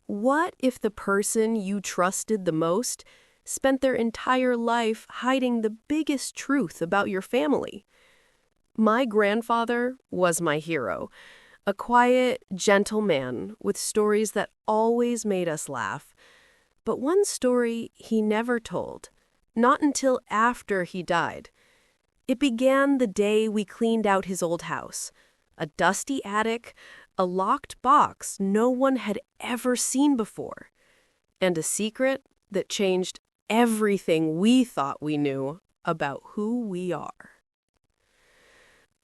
What if the person you trusted the most spent their entire life hiding the biggest truth about your family? My grandfather was my hero, a quiet, gentle man with stories that always made us laugh. But one story he never told, not until after he died. It began the day we cleaned out his old house. A dusty attic, a locked box no one had ever seen before, and a secret that changed everything we thought we knew about who we are.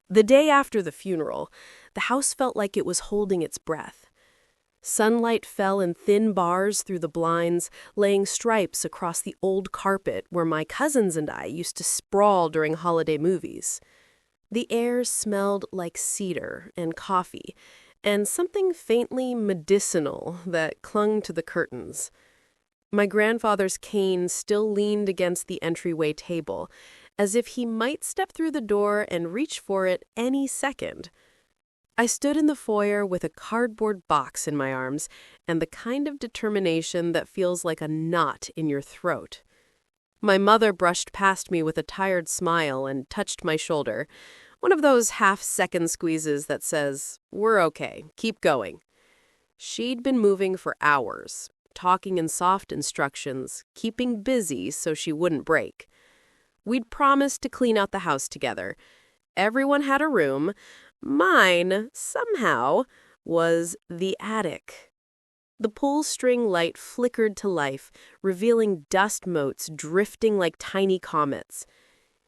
The day after the funeral, the house felt like it was holding its breath. Sunlight fell in thin bars through the blinds, laying stripes across the old carpet where my cousins and I used to sprawl during holiday movies. The air smelled like cedar and coffee, and something faintly medicinal that clung to the curtains. My grandfather's cane still leaned against the entryway table, as if he might step through the door and reach for it any second. I stood in the foyer with a cardboard box in my arms and the kind of determination that feels like a knot in your throat. My mother brushed past me with a tired smile and touched my shoulder, one of those half-second squeezes that says, "We're okay, keep going." She'd been moving for hours, talking in soft instructions, keeping busy so she wouldn't break. We'd promised to clean out the house together. Everyone had a room. Mine, somehow, was the attic. The pull string light flickered to life, revealing dust motes drifting like tiny comets.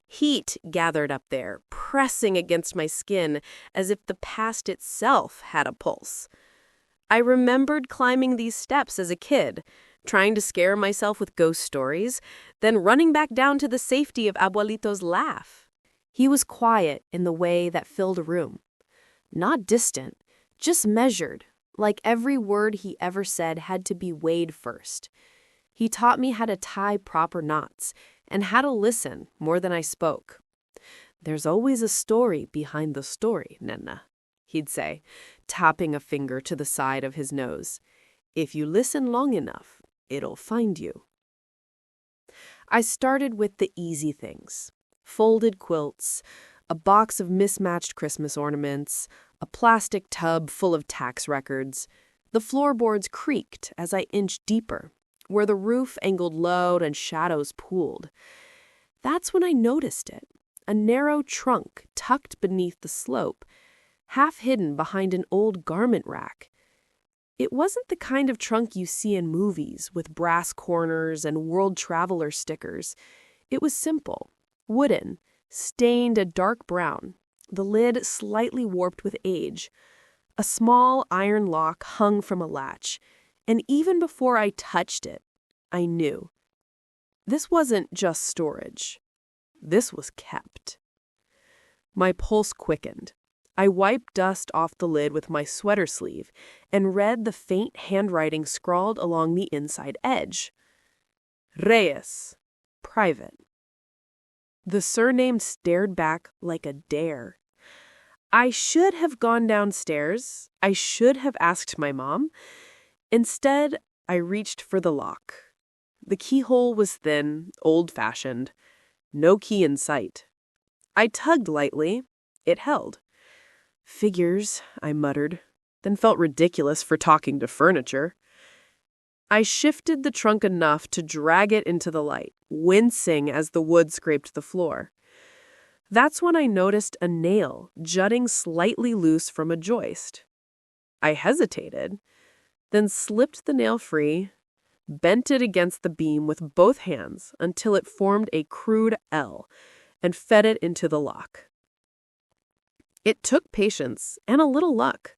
Heat gathered up there, pressing against my skin as if the past itself had a pulse. I remembered climbing these steps as a kid, trying to scare myself with ghost stories, then running back down to the safety of Abuelito's laugh. He was quiet in the way that filled a room. Not distant, just measured, like every word he ever said had to be weighed first. He taught me how to tie proper knots and how to listen more than I spoke. "There's always a story behind the story, Nena," he'd say, tapping a finger to the side of his nose. "If you listen long enough, it'll find you." I started with the easy things. Folded quilts, a box of mismatched Christmas ornaments, a plastic tub full of tax records. The floorboards creaked as I inched deeper, where the roof angled low and shadows pooled. That's when I noticed it, a narrow trunk tucked beneath the slope, half hidden behind an old garment rack. It wasn't the kind of trunk you see in movies with brass corners and world traveler stickers. It was simple, wooden, stained a dark brown, the lid slightly warped with age. A small iron lock hung from a latch, and even before I touched it, I knew. This wasn't just storage. This was kept. My pulse quickened. I wiped dust off the lid with my sweater sleeve and read the faint handwriting scrawled along the inside edge. Reyes, private. The surname stared back like a dare. I should have gone downstairs. I should have asked my mom. Instead, I reached for the lock. The keyhole was thin, old-fashioned. No key in sight. I tugged lightly. It held. "Figures," I muttered, then felt ridiculous for talking to furniture. I shifted the trunk enough to drag it into the light, wincing as the wood scraped the floor. That's when I noticed a nail jutting slightly loose from a joist. I hesitated, then slipped the nail free, bent it against the beam with both hands until it formed a crude L, and fed it into the lock. It took patience and a little luck.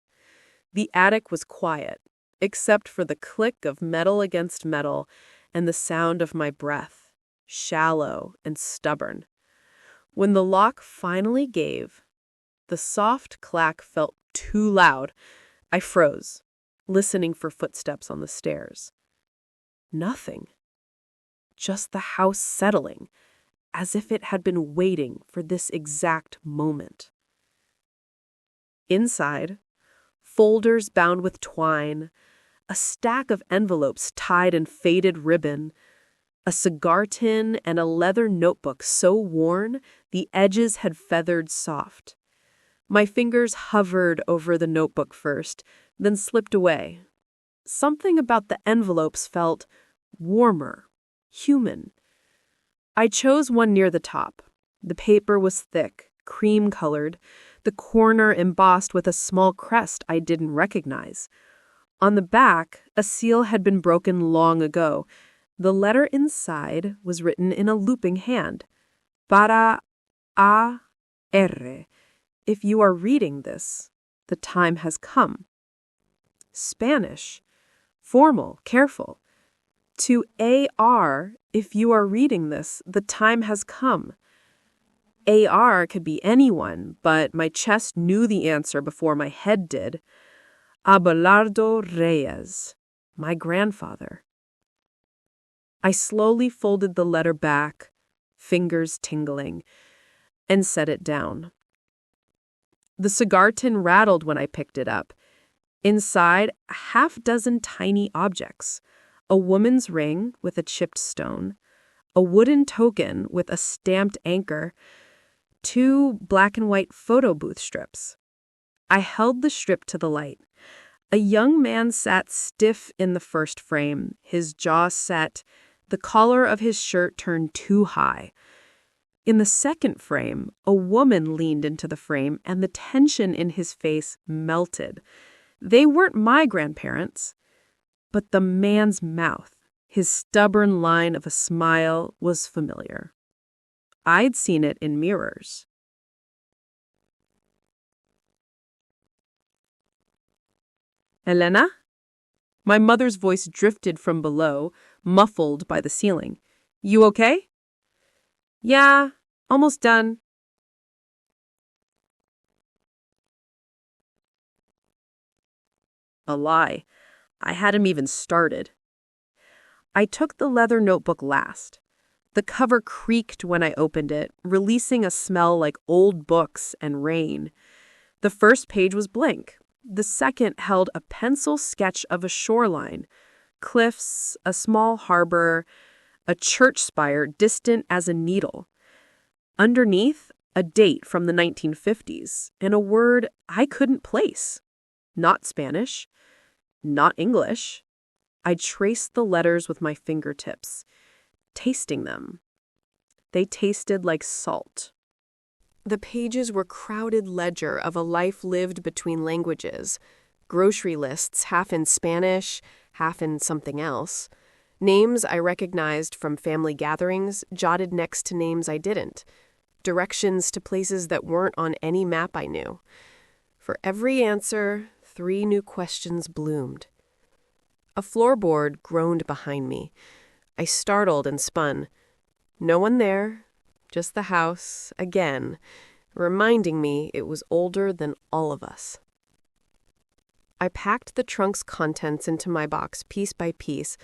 The attic was quiet, except for the click of metal against metal and the sound of my breath, shallow and stubborn. When the lock finally gave, the soft clack felt too loud. I froze, listening for footsteps on the stairs. Nothing. Just the house settling, as if it had been waiting for this exact moment. Inside, folders bound with twine, a stack of envelopes tied in faded ribbon, a cigar tin, and a leather notebook so worn the edges had feathered soft. My fingers hovered over the notebook first, then slipped away. Something about the envelopes felt warmer, human. I chose one near the top. The paper was thick, cream-colored, the corner embossed with a small crest I didn't recognize. On the back, a seal had been broken long ago. The letter inside was written in a looping hand. Para A. R. If you are reading this, the time has come. Spanish. Formal, careful. To A.R. If you are reading this, the time has come. A.R. could be anyone, but my chest knew the answer before my head did. Abelardo Reyes, my grandfather. I slowly folded the letter back, fingers tingling, and set it down. The cigar tin rattled when I picked it up. Inside, a half-dozen tiny objects. A woman's ring with a chipped stone, a wooden token with a stamped anchor, 2 black and white photo booth strips. I held the strip to the light. A young man sat stiff in the first frame, his jaw set, the collar of his shirt turned too high. In the second frame, a woman leaned into the frame, and the tension in his face melted. They weren't my grandparents. But the man's mouth, his stubborn line of a smile, was familiar. I'd seen it in mirrors. Elena? My mother's voice drifted from below, muffled by the ceiling. You okay? Yeah, almost done. A lie. I hadn't even started. I took the leather notebook last. The cover creaked when I opened it, releasing a smell like old books and rain. The first page was blank. The second held a pencil sketch of a shoreline, cliffs, a small harbor, a church spire distant as a needle. Underneath, a date from the 1950s, and a word I couldn't place. Not Spanish. Not English. I traced the letters with my fingertips, tasting them. They tasted like salt. The pages were crowded ledger of a life lived between languages, grocery lists half in Spanish, half in something else, names I recognized from family gatherings jotted next to names I didn't, directions to places that weren't on any map I knew. For every answer, 3 new questions bloomed. A floorboard groaned behind me. I startled and spun. No one there, just the house, again, reminding me it was older than all of us. I packed the trunk's contents into my box piece by piece,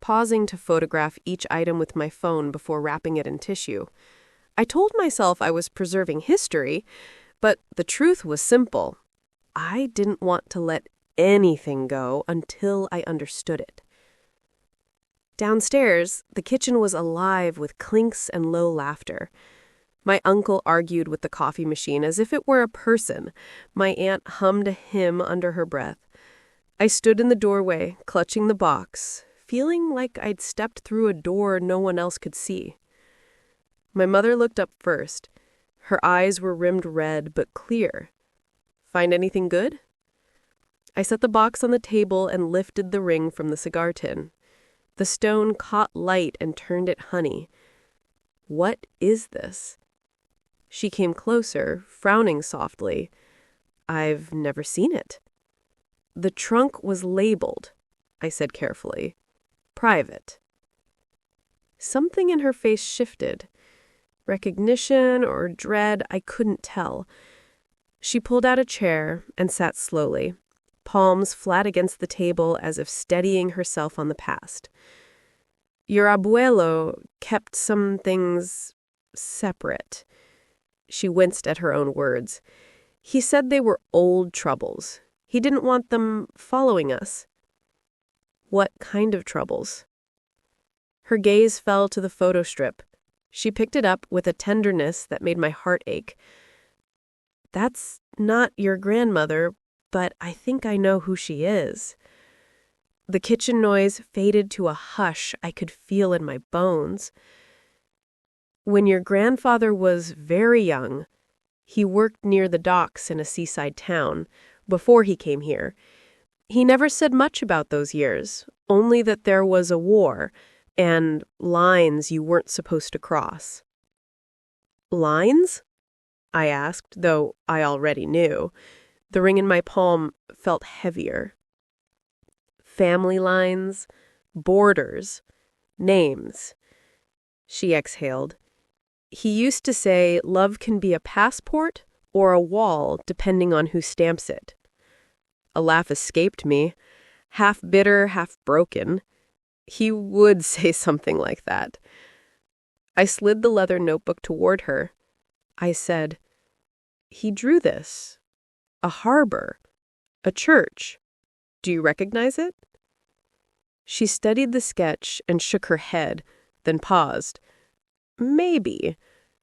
pausing to photograph each item with my phone before wrapping it in tissue. I told myself I was preserving history, but the truth was simple. I didn't want to let anything go until I understood it. Downstairs, the kitchen was alive with clinks and low laughter. My uncle argued with the coffee machine as if it were a person. My aunt hummed a hymn under her breath. I stood in the doorway, clutching the box, feeling like I'd stepped through a door no one else could see. My mother looked up first. Her eyes were rimmed red but clear. Find anything good? I set the box on the table and lifted the ring from the cigar tin. The stone caught light and turned it honey. What is this? She came closer, frowning softly. I've never seen it. The trunk was labeled, I said carefully. Private. Something in her face shifted. Recognition or dread, I couldn't tell. She pulled out a chair and sat slowly, palms flat against the table as if steadying herself on the past. Your abuelo kept some things separate. She winced at her own words. He said they were old troubles. He didn't want them following us. What kind of troubles? Her gaze fell to the photo strip. She picked it up with a tenderness that made my heart ache. That's not your grandmother, but I think I know who she is. The kitchen noise faded to a hush I could feel in my bones. When your grandfather was very young, he worked near the docks in a seaside town before he came here. He never said much about those years, only that there was a war and lines you weren't supposed to cross. Lines? I asked, though I already knew. The ring in my palm felt heavier. Family lines, borders, names. She exhaled. He used to say love can be a passport or a wall depending on who stamps it. A laugh escaped me, half bitter, half broken. He would say something like that. I slid the leather notebook toward her. I said, "He drew this. A harbor. A church. Do you recognize it?" She studied the sketch and shook her head, then paused. "Maybe."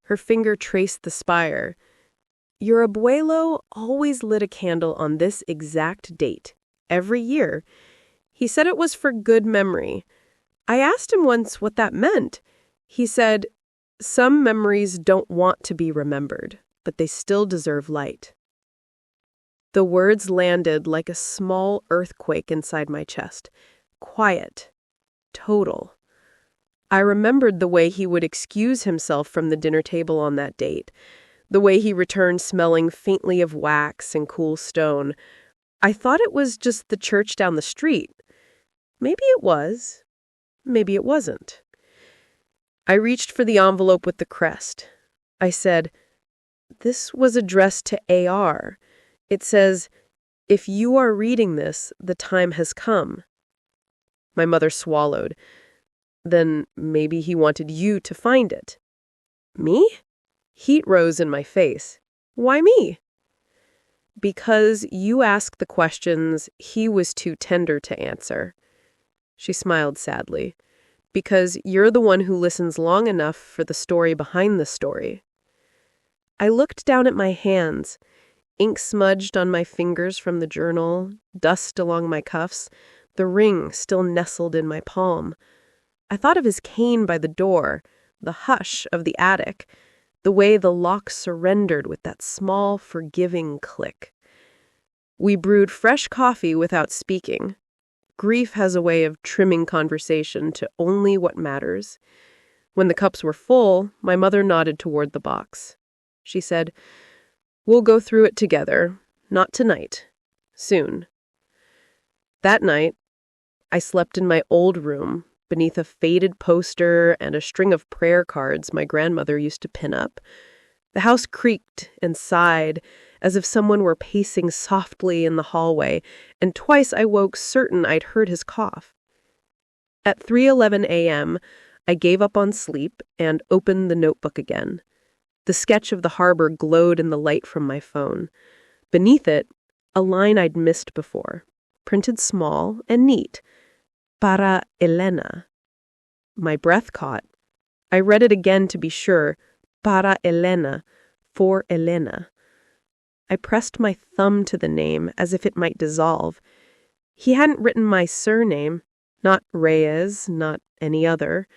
Her finger traced the spire. "Your abuelo always lit a candle on this exact date, every year. He said it was for good memory. I asked him once what that meant. He said, some memories don't want to be remembered, but they still deserve light." The words landed like a small earthquake inside my chest. Quiet. Total. I remembered the way he would excuse himself from the dinner table on that date, the way he returned smelling faintly of wax and cool stone. I thought it was just the church down the street. Maybe it was. Maybe it wasn't. I reached for the envelope with the crest. I said, "This was addressed to AR. It says, 'If you are reading this, the time has come.'" My mother swallowed. "Then maybe he wanted you to find it." "Me?" Heat rose in my face. "Why me?" "Because you asked the questions he was too tender to answer." She smiled sadly. "Because you're the one who listens long enough for the story behind the story." I looked down at my hands, ink smudged on my fingers from the journal, dust along my cuffs, the ring still nestled in my palm. I thought of his cane by the door, the hush of the attic, the way the lock surrendered with that small, forgiving click. We brewed fresh coffee without speaking. Grief has a way of trimming conversation to only what matters. When the cups were full, my mother nodded toward the box. She said, "We'll go through it together. Not tonight. Soon." That night, I slept in my old room, beneath a faded poster and a string of prayer cards my grandmother used to pin up. The house creaked and sighed, as if someone were pacing softly in the hallway, and twice I woke certain I'd heard his cough. At 3:11 a.m., I gave up on sleep and opened the notebook again. The sketch of the harbor glowed in the light from my phone. Beneath it, a line I'd missed before, printed small and neat. "Para Elena." My breath caught. I read it again to be sure. "Para Elena," for Elena. I pressed my thumb to the name as if it might dissolve. He hadn't written my surname, not Reyes, not any other.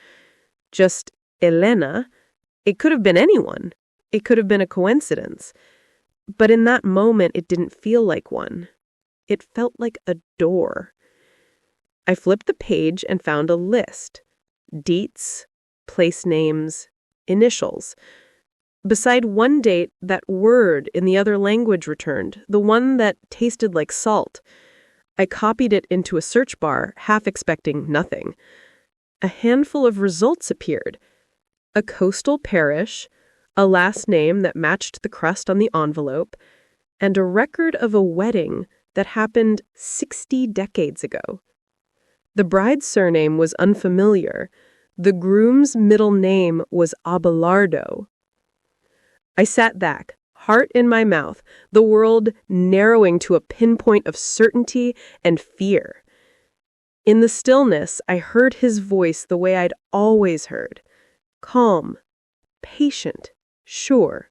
Just Elena. It could have been anyone. It could have been a coincidence. But in that moment, it didn't feel like one. It felt like a door. I flipped the page and found a list. Dates, place names, initials. Beside one date, that word in the other language returned, the one that tasted like salt. I copied it into a search bar, half expecting nothing. A handful of results appeared. A coastal parish, a last name that matched the crust on the envelope, and a record of a wedding that happened 60 decades ago. The bride's surname was unfamiliar. The groom's middle name was Abelardo. I sat back, heart in my mouth, the world narrowing to a pinpoint of certainty and fear. In the stillness, I heard his voice the way I'd always heard. Calm, patient, sure.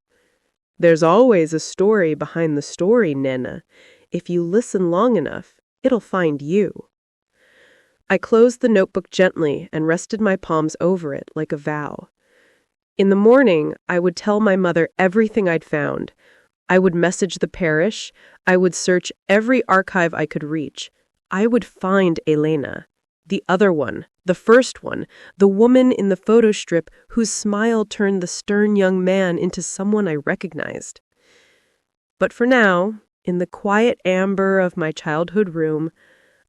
There's always a story behind the story, Nena. If you listen long enough, it'll find you. I closed the notebook gently and rested my palms over it like a vow. In the morning, I would tell my mother everything I'd found. I would message the parish. I would search every archive I could reach. I would find Elena, the other one, the first one, the woman in the photo strip whose smile turned the stern young man into someone I recognized. But for now, in the quiet amber of my childhood room,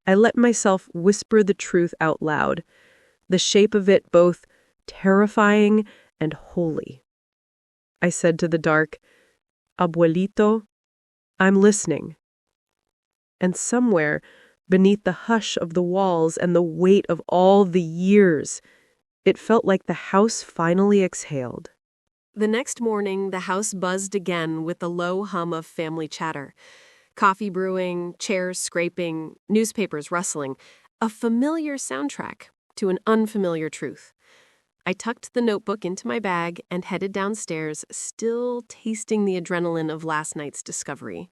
I let myself whisper the truth out loud, the shape of it both terrifying and holy. I said to the dark, Abuelito, I'm listening. And somewhere, beneath the hush of the walls and the weight of all the years, it felt like the house finally exhaled. The next morning, the house buzzed again with the low hum of family chatter. Coffee brewing, chairs scraping, newspapers rustling, a familiar soundtrack to an unfamiliar truth. I tucked the notebook into my bag and headed downstairs, still tasting the adrenaline of last night's discovery.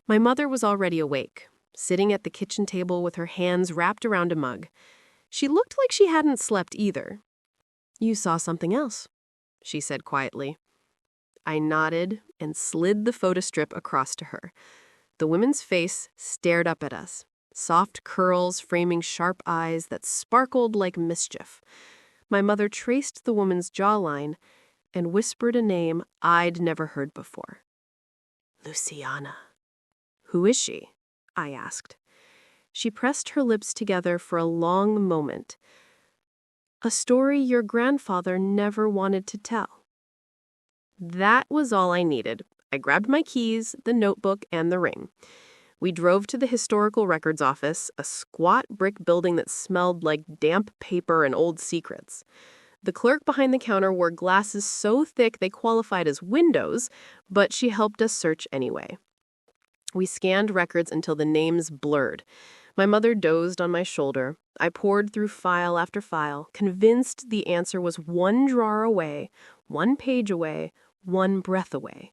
My mother was already awake, sitting at the kitchen table with her hands wrapped around a mug. She looked like she hadn't slept either. "You saw something else," she said quietly. I nodded and slid the photo strip across to her. The woman's face stared up at us, soft curls framing sharp eyes that sparkled like mischief. My mother traced the woman's jawline and whispered a name I'd never heard before. Luciana. "Who is she?" I asked. She pressed her lips together for a long moment. "A story your grandfather never wanted to tell." That was all I needed. I grabbed my keys, the notebook, and the ring. We drove to the historical records office, a squat brick building that smelled like damp paper and old secrets. The clerk behind the counter wore glasses so thick they qualified as windows, but she helped us search anyway. We scanned records until the names blurred. My mother dozed on my shoulder. I pored through file after file, convinced the answer was one drawer away, one page away, one breath away.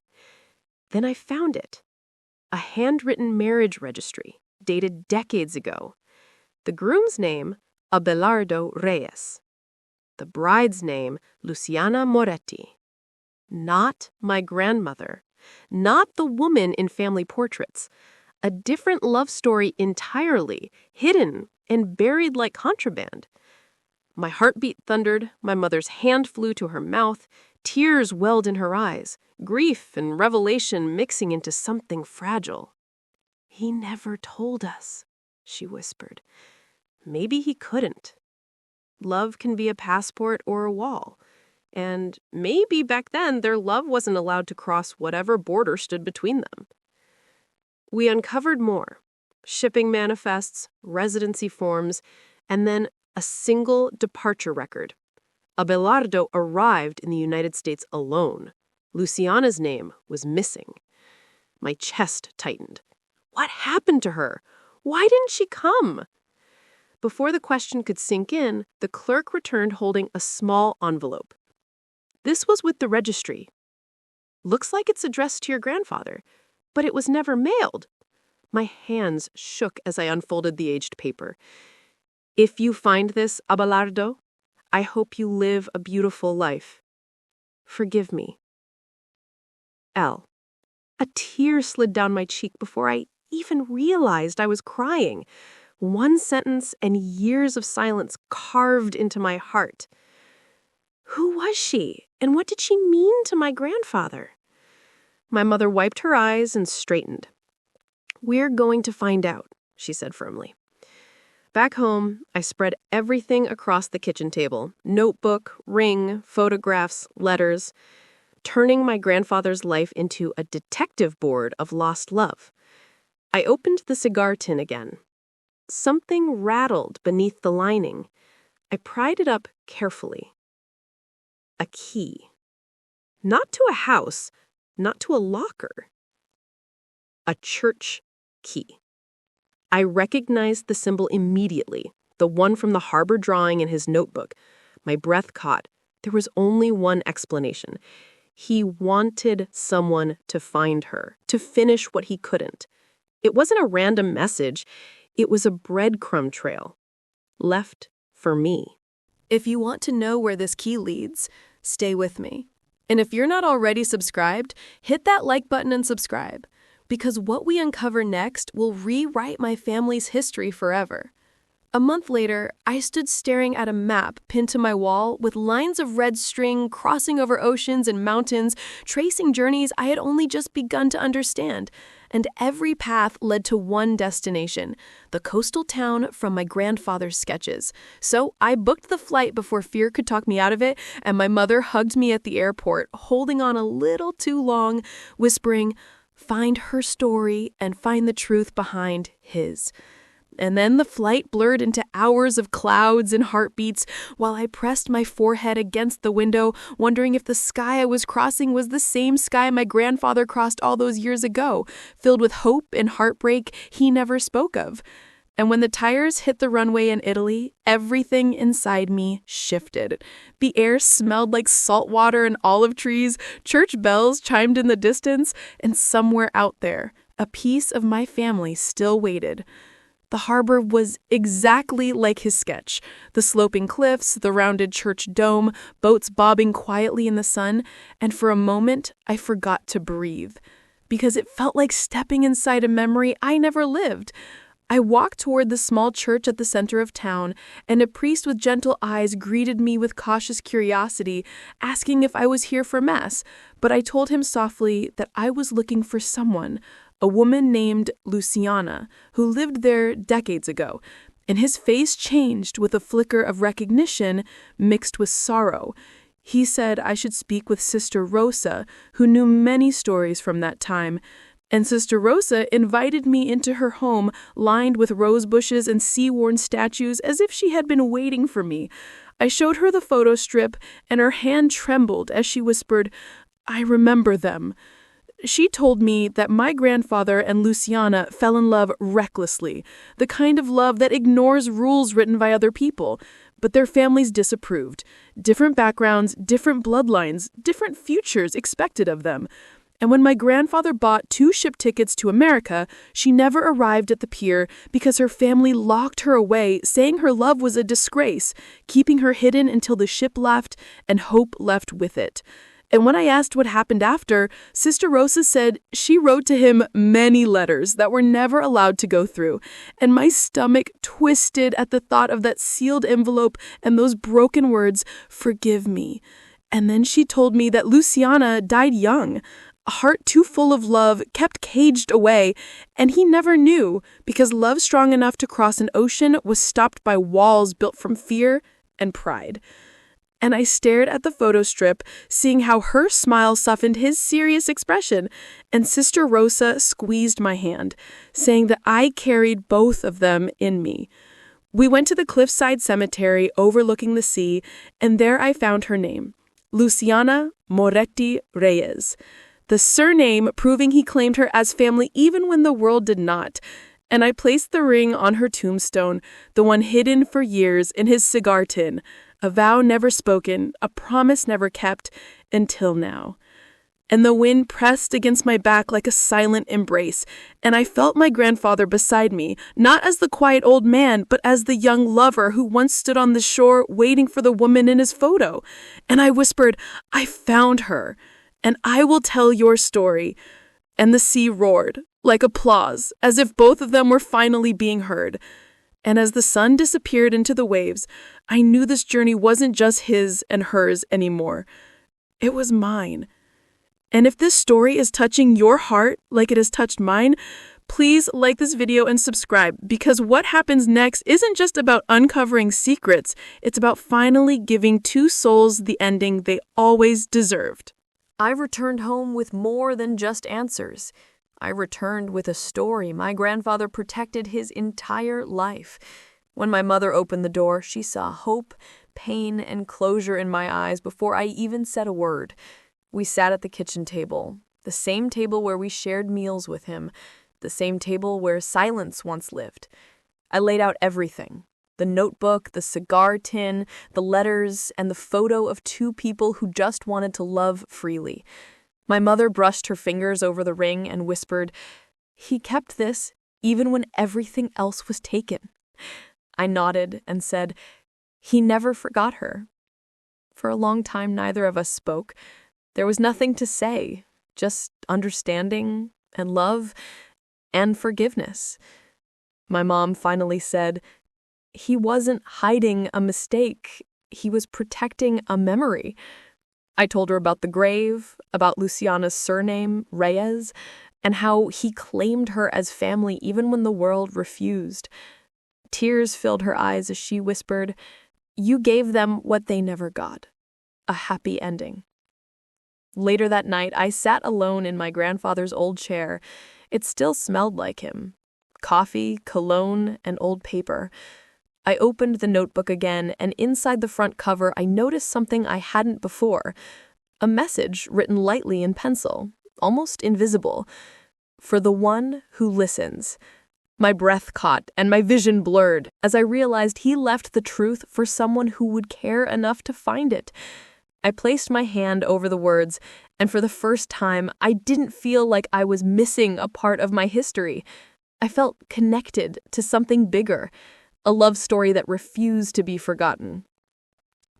Then I found it. A handwritten marriage registry, dated decades ago. The groom's name, Abelardo Reyes. The bride's name, Luciana Moretti. Not my grandmother. Not the woman in family portraits. A different love story entirely, hidden and buried like contraband. My heartbeat thundered, my mother's hand flew to her mouth, tears welled in her eyes, grief and revelation mixing into something fragile. "He never told us," she whispered. "Maybe he couldn't. Love can be a passport or a wall. And maybe back then their love wasn't allowed to cross whatever border stood between them." We uncovered more. Shipping manifests, residency forms, and then a single departure record. Abelardo arrived in the United States alone. Luciana's name was missing. My chest tightened. What happened to her? Why didn't she come? Before the question could sink in, the clerk returned holding a small envelope. This was with the registry. "Looks like it's addressed to your grandfather, but it was never mailed." My hands shook as I unfolded the aged paper. "If you find this, Abelardo, I hope you live a beautiful life. Forgive me. L." A tear slid down my cheek before I even realized I was crying. One sentence and years of silence carved into my heart. Who was she, and what did she mean to my grandfather? My mother wiped her eyes and straightened. "We're going to find out," she said firmly. Back home, I spread everything across the kitchen table. Notebook, ring, photographs, letters. Turning my grandfather's life into a detective board of lost love. I opened the cigar tin again. Something rattled beneath the lining. I pried it up carefully. A key. Not to a house, not to a locker. A church key. I recognized the symbol immediately, the one from the harbor drawing in his notebook. My breath caught. There was only one explanation. He wanted someone to find her, to finish what he couldn't. It wasn't a random message. It was a breadcrumb trail, left for me. If you want to know where this key leads, stay with me. And if you're not already subscribed, hit that like button and subscribe, because what we uncover next will rewrite my family's history forever. A month later, I stood staring at a map pinned to my wall with lines of red string crossing over oceans and mountains, tracing journeys I had only just begun to understand. And every path led to one destination, the coastal town from my grandfather's sketches. So I booked the flight before fear could talk me out of it, and my mother hugged me at the airport, holding on a little too long, whispering, "Find her story and find the truth behind his." And then the flight blurred into hours of clouds and heartbeats while I pressed my forehead against the window, wondering if the sky I was crossing was the same sky my grandfather crossed all those years ago, filled with hope and heartbreak he never spoke of. And when the tires hit the runway in Italy, everything inside me shifted. The air smelled like salt water and olive trees, church bells chimed in the distance, and somewhere out there, a piece of my family still waited. The harbor was exactly like his sketch. The sloping cliffs, the rounded church dome, boats bobbing quietly in the sun, and for a moment, I forgot to breathe, because it felt like stepping inside a memory I never lived. I walked toward the small church at the center of town, and a priest with gentle eyes greeted me with cautious curiosity, asking if I was here for Mass, but I told him softly that I was looking for someone, a woman named Luciana, who lived there decades ago, and his face changed with a flicker of recognition mixed with sorrow. He said I should speak with Sister Rosa, who knew many stories from that time, and Sister Rosa invited me into her home lined with rose bushes and sea-worn statues as if she had been waiting for me. I showed her the photo strip, and her hand trembled as she whispered, "I remember them." She told me that my grandfather and Luciana fell in love recklessly, the kind of love that ignores rules written by other people, but their families disapproved. Different backgrounds, different bloodlines, different futures expected of them. And when my grandfather bought 2 ship tickets to America, she never arrived at the pier because her family locked her away, saying her love was a disgrace, keeping her hidden until the ship left and hope left with it. And when I asked what happened after, Sister Rosa said she wrote to him many letters that were never allowed to go through. And my stomach twisted at the thought of that sealed envelope and those broken words, "Forgive me." And then she told me that Luciana died young, a heart too full of love, kept caged away, and he never knew because love strong enough to cross an ocean was stopped by walls built from fear and pride. And I stared at the photo strip, seeing how her smile softened his serious expression, and Sister Rosa squeezed my hand, saying that I carried both of them in me. We went to the cliffside cemetery overlooking the sea, and there I found her name, Luciana Moretti Reyes, the surname proving he claimed her as family even when the world did not. And I placed the ring on her tombstone, the one hidden for years in his cigar tin, a vow never spoken, a promise never kept, until now. And the wind pressed against my back like a silent embrace, and I felt my grandfather beside me, not as the quiet old man, but as the young lover who once stood on the shore waiting for the woman in his photo. And I whispered, "I found her, and I will tell your story." And the sea roared, like applause, as if both of them were finally being heard. And as the sun disappeared into the waves, I knew this journey wasn't just his and hers anymore. It was mine. And if this story is touching your heart like it has touched mine, please like this video and subscribe, because what happens next isn't just about uncovering secrets, it's about finally giving 2 souls the ending they always deserved. I returned home with more than just answers. I returned with a story my grandfather protected his entire life. When my mother opened the door, she saw hope, pain, and closure in my eyes before I even said a word. We sat at the kitchen table, the same table where we shared meals with him, the same table where silence once lived. I laid out everything: the notebook, the cigar tin, the letters, and the photo of two people who just wanted to love freely. My mother brushed her fingers over the ring and whispered, "He kept this even when everything else was taken." I nodded and said, "He never forgot her." For a long time, neither of us spoke. There was nothing to say, just understanding and love and forgiveness. My mom finally said, "He wasn't hiding a mistake. He was protecting a memory." I told her about the grave, about Luciana's surname, Reyes, and how he claimed her as family even when the world refused. Tears filled her eyes as she whispered, "You gave them what they never got, a happy ending." Later that night, I sat alone in my grandfather's old chair. It still smelled like him: coffee, cologne, and old paper. I opened the notebook again, and inside the front cover, I noticed something I hadn't before: a message written lightly in pencil, almost invisible. "For the one who listens." My breath caught and my vision blurred as I realized he left the truth for someone who would care enough to find it. I placed my hand over the words, and for the first time, I didn't feel like I was missing a part of my history. I felt connected to something bigger, a love story that refused to be forgotten.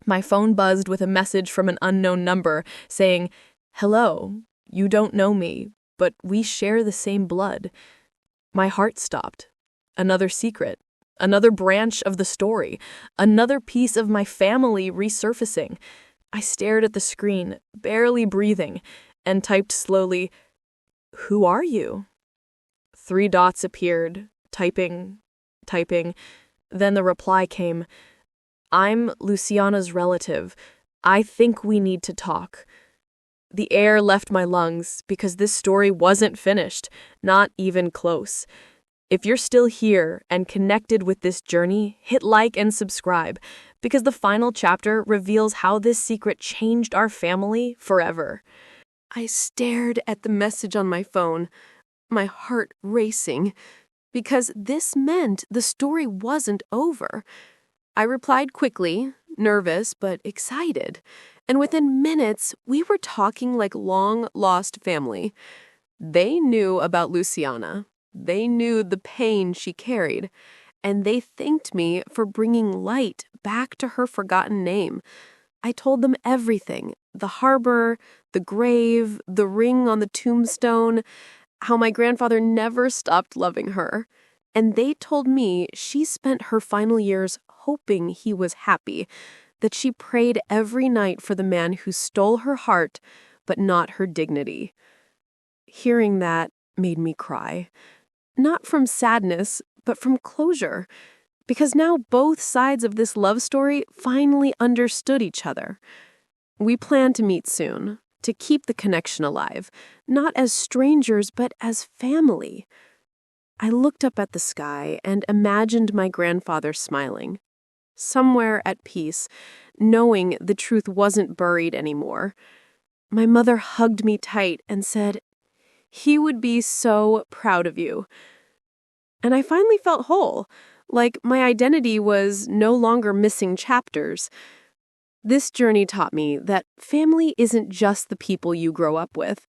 My phone buzzed with a message from an unknown number saying, "Hello, you don't know me, but we share the same blood." My heart stopped. Another secret, another branch of the story, another piece of my family resurfacing. I stared at the screen, barely breathing, and typed slowly, "Who are you?" 3 dots appeared, typing. Then the reply came, "I'm Luciana's relative. I think we need to talk." The air left my lungs because this story wasn't finished, not even close. If you're still here and connected with this journey, hit like and subscribe, because the final chapter reveals how this secret changed our family forever. I stared at the message on my phone, my heart racing, because this meant the story wasn't over. I replied quickly, nervous but excited, and within minutes, we were talking like long-lost family. They knew about Luciana. They knew the pain she carried, and they thanked me for bringing light back to her forgotten name. I told them everything: the harbor, the grave, the ring on the tombstone, how my grandfather never stopped loving her. And they told me she spent her final years hoping he was happy, that she prayed every night for the man who stole her heart, but not her dignity. Hearing that made me cry. Not from sadness, but from closure, because now both sides of this love story finally understood each other. We plan to meet soon, to keep the connection alive, not as strangers, but as family. I looked up at the sky and imagined my grandfather smiling, somewhere at peace, knowing the truth wasn't buried anymore. My mother hugged me tight and said, "He would be so proud of you." And I finally felt whole, like my identity was no longer missing chapters. This journey taught me that family isn't just the people you grow up with.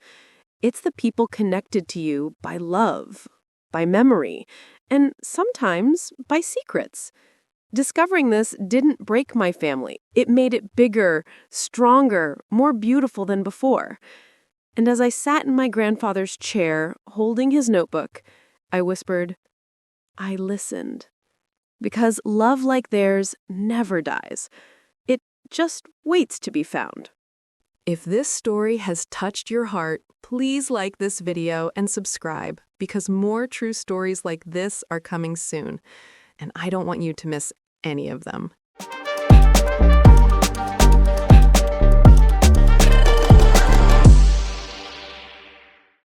It's the people connected to you by love, by memory, and sometimes by secrets. Discovering this didn't break my family. It made it bigger, stronger, more beautiful than before. And as I sat in my grandfather's chair, holding his notebook, I whispered, I listened. Because love like theirs never dies. It just waits to be found. If this story has touched your heart, please like this video and subscribe, because more true stories like this are coming soon, and I don't want you to miss any of them.